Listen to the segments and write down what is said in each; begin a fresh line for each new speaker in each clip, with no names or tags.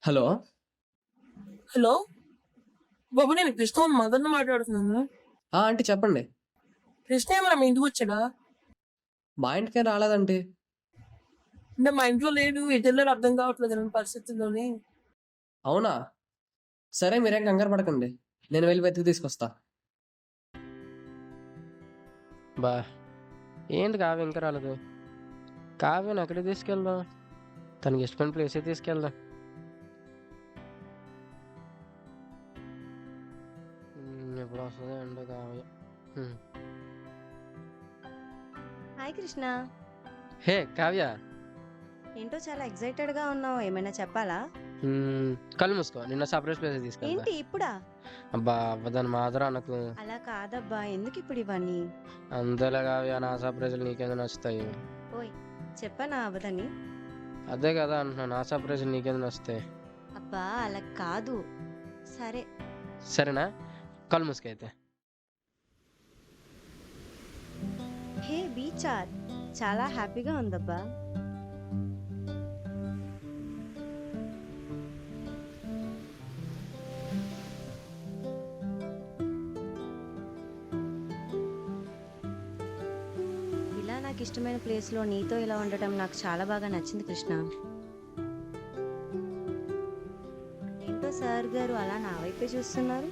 Hello.
Hello బాబు, నేను కృష్ణ మదర్ని మాట్లాడుతున్నాను.
ఆంటీ చెప్పండి.
కృష్ణ ఏమైనా మీ ఇంటికి వచ్చాడా?
మా ఇంటికేం రాలేదంటీ.
అంటే మా ఇంట్లో లేడు, ఎటెళ్ళాడు అర్థం కావట్లేదు ఇలాంటి పరిస్థితుల్లోని.
అవునా? సరే మీరేం కంగారు పడకండి, నేను వెళ్ళి వెతికి తీసుకొస్తా.
బా, ఏంటి కావ్య ఇంకా రాలేదు? కావ్యను ఎక్కడికి తీసుకెళ్దాం? తనకి ఇష్టమైన ప్లేసే తీసుకెళ్దాం. ఎప్పుడు వస్తుంది అండి కావ్య?
హాయ్ కృష్ణ.
హే కావ్య,
ఏంటో చాలా ఎక్సైటెడ్ గా ఉన్నావు, ఏమైనా చెప్పాలా?
కళ్ళు మూసుకో, నిన్న సర్ప్రైజ్ ప్లేస్ తీసుకెళ్తా.
ఏంటి ఇప్పుడా?
అబ్బా అవ్వదని మాత్రం అనకు.
అలా కాదబ్బా, ఎందుకు ఇప్పుడు ఇవన్నీ?
అంతేలే కావ్య, నా సర్ప్రైజులు నీకేందుకు నచ్చుతాయి?
ఓయ్, చెప్పనా అవదని?
అదే కదా అంటున్నా, నా సర్ప్రైజులు నీకేందుకు నచ్చుతాయి?
అబ్బా అలా కాదు. సరే
సరేనా, కళ్ళు మూసుకో అయితే.
హే బీచా, చాలా హ్యాపీగా ఉందబ్బా. ఇలా నాకు ఇష్టమైన ప్లేస్లో నీతో ఇలా ఉండటం నాకు చాలా బాగా నచ్చింది కృష్ణ. ఏంటో సార్ గారు అలా నా వైపే చూస్తున్నారు?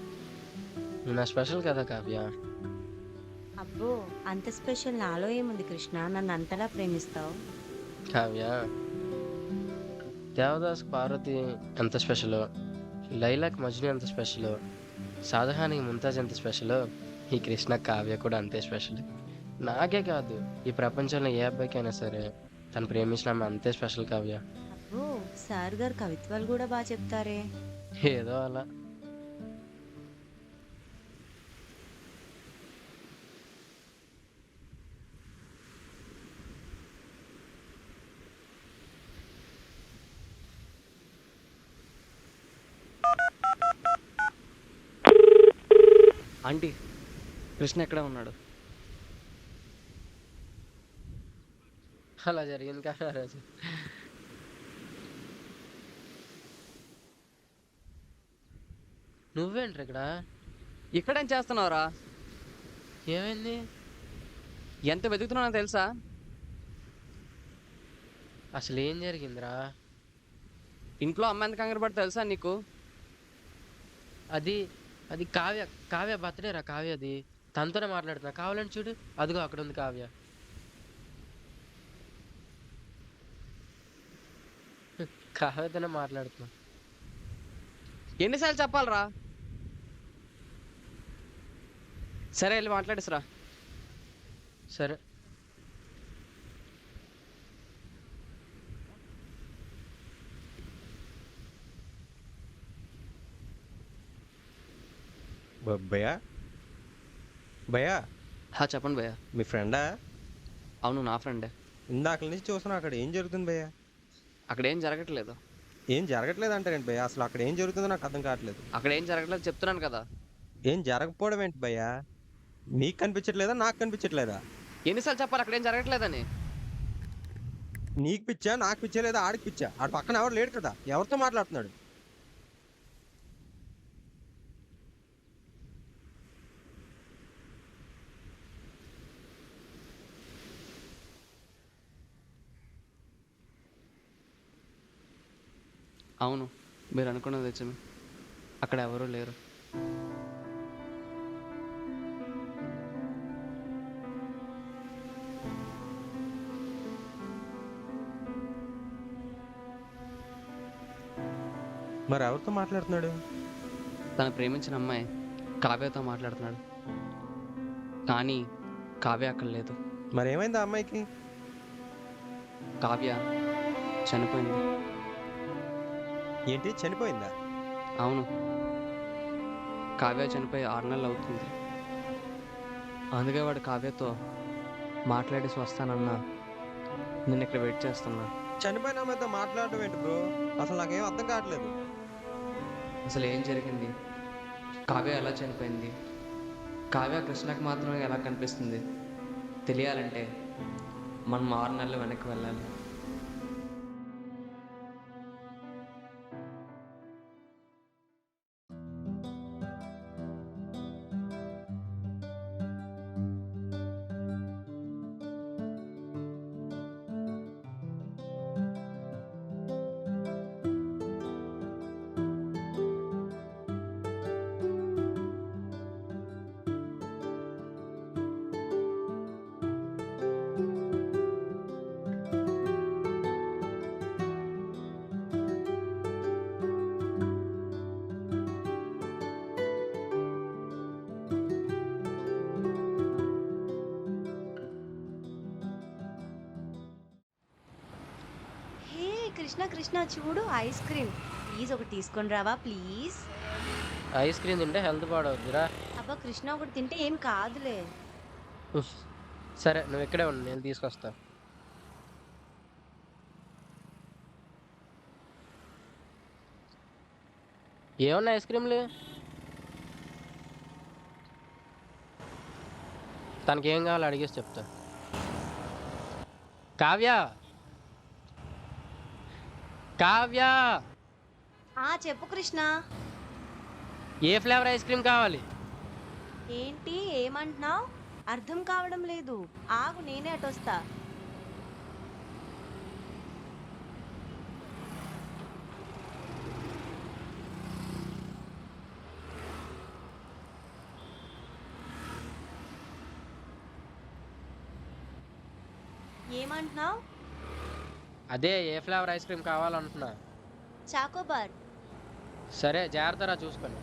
నా స్పెషల్ కదా కావ్య.
అబ్బో, అంత స్పెషల్ నాలో ఏముంది కృష్ణ, నన్ను అంతలా ప్రేమిస్తావు?
కావ్య, దేవదాస్ పార్వతి ఎంత స్పెషల్, లైలాక్ మజ్ను ఎంత స్పెషల్, షాజహాన్కి ముంతాజ్ ఎంత స్పెషల్, ఈ కృష్ణ కావ్య కూడా అంతే స్పెషల్. నాకే కాదు, ఈ ప్రపంచంలో ఏ అబ్బాయికైనా సరే తను ప్రేమించిన ఆమె అంతే స్పెషల్ కావ్య.
అబ్బో, సార్ గారు కవిత్వాలు కూడా బాగా చెప్తారే.
ఏదో అలా.
ఆంటీ, కృష్ణ ఎక్కడ ఉన్నాడు?
అలా జరిగింది కావ్య రోజు. నువ్వేంట్రా ఇక్కడ?
ఇక్కడేం చేస్తున్నావురా?
ఏమైంది?
ఎంత వెతుకుతున్నానో తెలుసా?
అసలు ఏం జరిగిందిరా?
ఇంట్లో అమ్మ ఎంత కంగారు పడి తెలుసా నీకు?
అది అది కావ్య, కావ్య బర్త్డే రా కావ్య. అది తనతోనే మాట్లాడుతున్నా, కావాలని చూడు, అదిగో అక్కడ ఉంది కావ్య. కావ్యతోనే మాట్లాడుతున్నా.
ఎన్నిసార్లు చెప్పాలరా? సరే వెళ్ళి మాట్లాడిసరా.
సరే.
భయ్యా, భయ్యా,
చెప్పండి భయ్యా.
మీ ఫ్రెండా?
అవును, నా ఫ్రెండే.
ఇందాక నుంచి చూస్తున్నా, అక్కడ ఏం జరుగుతుంది భయ్యా?
అక్కడ ఏం జరగట్లేదు.
ఏం జరగట్లేదు అంటారేంటి భయ్యా? అసలు అక్కడ ఏం జరుగుతుందో నాకు అర్థం కావట్లేదు.
అక్కడ ఏం జరగట్లేదు చెప్తున్నాను కదా.
ఏం జరగకపోవడం ఏంటి భయ్యా? నీకు కనిపించట్లేదా, నాకు కనిపించట్లేదా?
ఎన్నిసార్లు చెప్పాలి అక్కడ ఏం జరగట్లేదని?
నీకు పిచ్చా, నాకు పిచ్చా, లేదా ఆడికి పిచ్చా? ఆడు పక్కన ఎవరు లేడు కదా, ఎవరితో మాట్లాడుతున్నాడు?
అవును, మీరు అనుకున్నది నిజమే. అక్కడ ఎవరూ లేరు.
మరి ఎవరితో మాట్లాడుతున్నాడు?
తను ప్రేమించిన అమ్మాయి కావ్యతో మాట్లాడుతున్నాడు, కానీ కావ్య అక్కడ లేదు.
మరి ఏమైంది ఆ అమ్మాయికి?
కావ్య చనిపోయింది.
ఏంటి, చనిపోయిందా?
అవును, కావ్య చనిపోయి 6 నెలలు అవుతుంది. అందుకే వాడు కావ్యతో మాట్లాడేసి వస్తానన్నా నేను ఇక్కడ వెయిట్ చేస్తున్నా.
చనిపోయిన అమ్మాయితో మాట్లాడటం ఏంటి బ్రో? అసలు నాకేం అర్థం కావట్లేదు.
అసలు ఏం జరిగింది? కావ్య ఎలా చనిపోయింది? కావ్య కృష్ణకు మాత్రమే ఎలా కనిపిస్తుంది? తెలియాలంటే మనం 6 నెలలు వెనక్కి వెళ్ళాలి.
కృష్ణ చూడు ఐస్ క్రీమ్. ప్లీజ్ ఒకటి తీసుకొని రావా ప్లీజ్.
ఐస్ క్రీమ్ తింటే హెల్త్ పాడవుద్దిరా.
అబ్బా కృష్ణ ఒకటి తింటే ఏం కాదులే.
ఉఫ్. సరే నువ్వు ఇక్కడే ఉండు, నేను తీసుకొస్తా. ఏమన్నా ఐస్ క్రీమ్లు? తనకి ఏం కావాలో అడిగేసి చెప్తా. కావ్య, కావ్య,
చెప్పు కృష్ణ.
ఏ ఫ్లేవర్ ఐస్ క్రీమ్ కావాలి?
ఏంటి ఏమంటున్నావు? అర్థం కావడం లేదు. ఆగు నేనే అటొస్తా. ఏమంటున్నావు?
అదే ఏ ఫ్లేవర్ ఐస్ క్రీమ్ కావాలంటున్నా.
చాకోబార్.
సరే జాగ్రత్తరా చూసుకొని.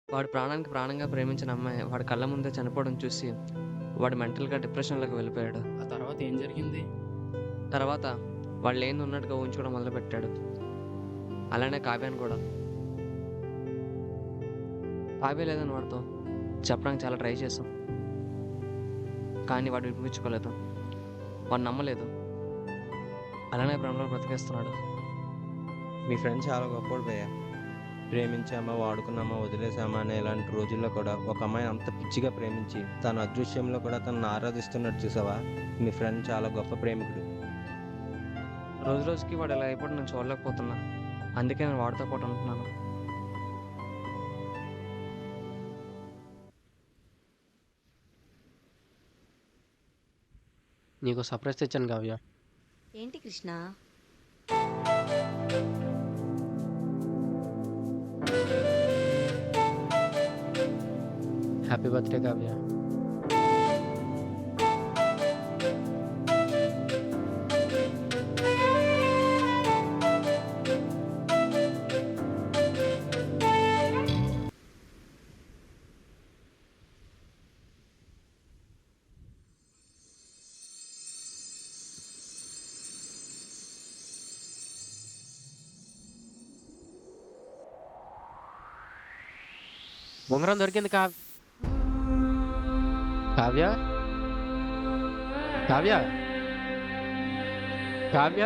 వాడు ప్రాణానికి ప్రాణంగా ప్రేమించిన అమ్మాయి వాడి కళ్ళ ముందే చనిపోవడం చూసి వాడు మెంటల్గా డిప్రెషన్లోకి వెళ్ళిపోయాడు.
ఆ తర్వాత ఏం జరిగింది?
తర్వాత వాళ్ళు ఏంది ఉన్నట్టుగా ఊహించుకోవడం మొదలుపెట్టాడు. అలానే కావ్యాన్ని కూడా. కావ్య లేదని వాడితో చెప్పడానికి చాలా ట్రై చేసాం, కానీ వాడు వినిపించుకోలేదు. వాడు నమ్మలేదు. అలానే ప్రేమలో బ్రతికేస్తున్నాడు.
మీ ఫ్రెండ్ చాలా గొప్పడు భయ్య. ప్రేమించామా, వాడుకున్నామా, వదిలేసామా అనే ఇలాంటి రోజుల్లో కూడా ఒక అమ్మాయిని అంత పిచ్చిగా ప్రేమించి తన అదృశ్యంలో కూడా తనను ఆరాధిస్తున్నట్టు చూసావా? మీ ఫ్రెండ్ చాలా గొప్ప ప్రేమికుడు.
రోజు రోజుకి వాడు ఇలా అయిపోవడం నేను చూడలేకపోతున్నా. అందుకే నేను వాడితో పాటు ఉంటున్నాను.
నీకు సర్ప్రైజ్ తెచ్చాను కావ్య.
ఏంటి కృష్ణ?
Happy birthday Kavya. ఉంగరం దొరికింది కావ్య. కావ్య, కావ్య, కావ్య,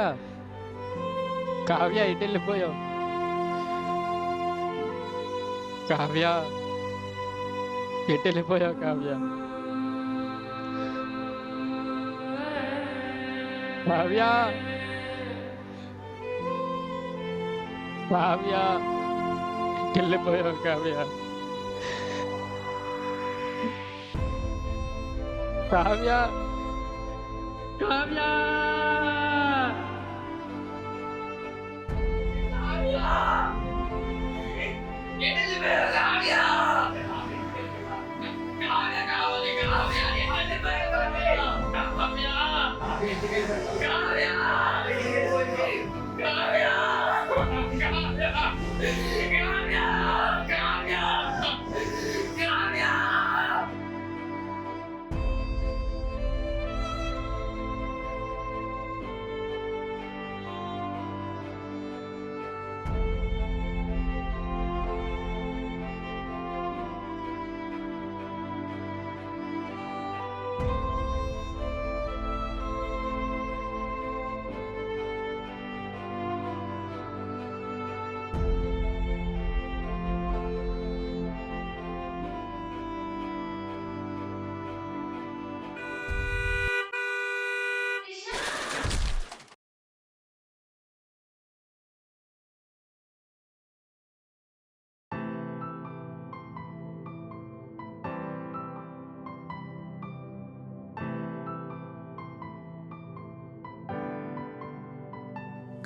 కావ్య ఇటు వెళ్ళిపోయావు. కావ్య ఎటు వెళ్ళిపోయావు? కావ్య, కావ్య, కావ్య ఎటు వెళ్ళిపోయావు? కావ్య, కావ్య, కావ్య,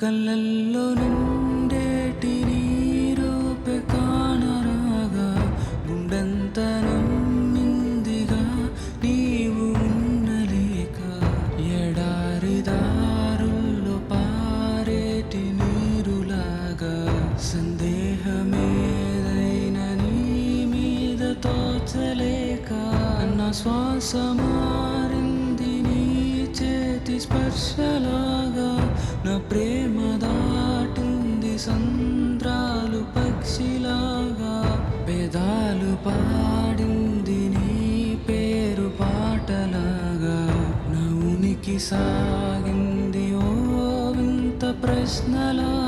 కళ్ళల్లో నిండేటి నీ రూపే కానరాగా గుండెంత నమ్మిందిగా మారింది నీ చేతి స్పర్శలాగా, నా ప్రేమ దాటింది సంద్రాలు పక్షిలాగా, వేదాలు పాడింది నీ పేరు పాటలాగా, నా ఉనికి సాగింది ఓ వింత ప్రశ్నలా.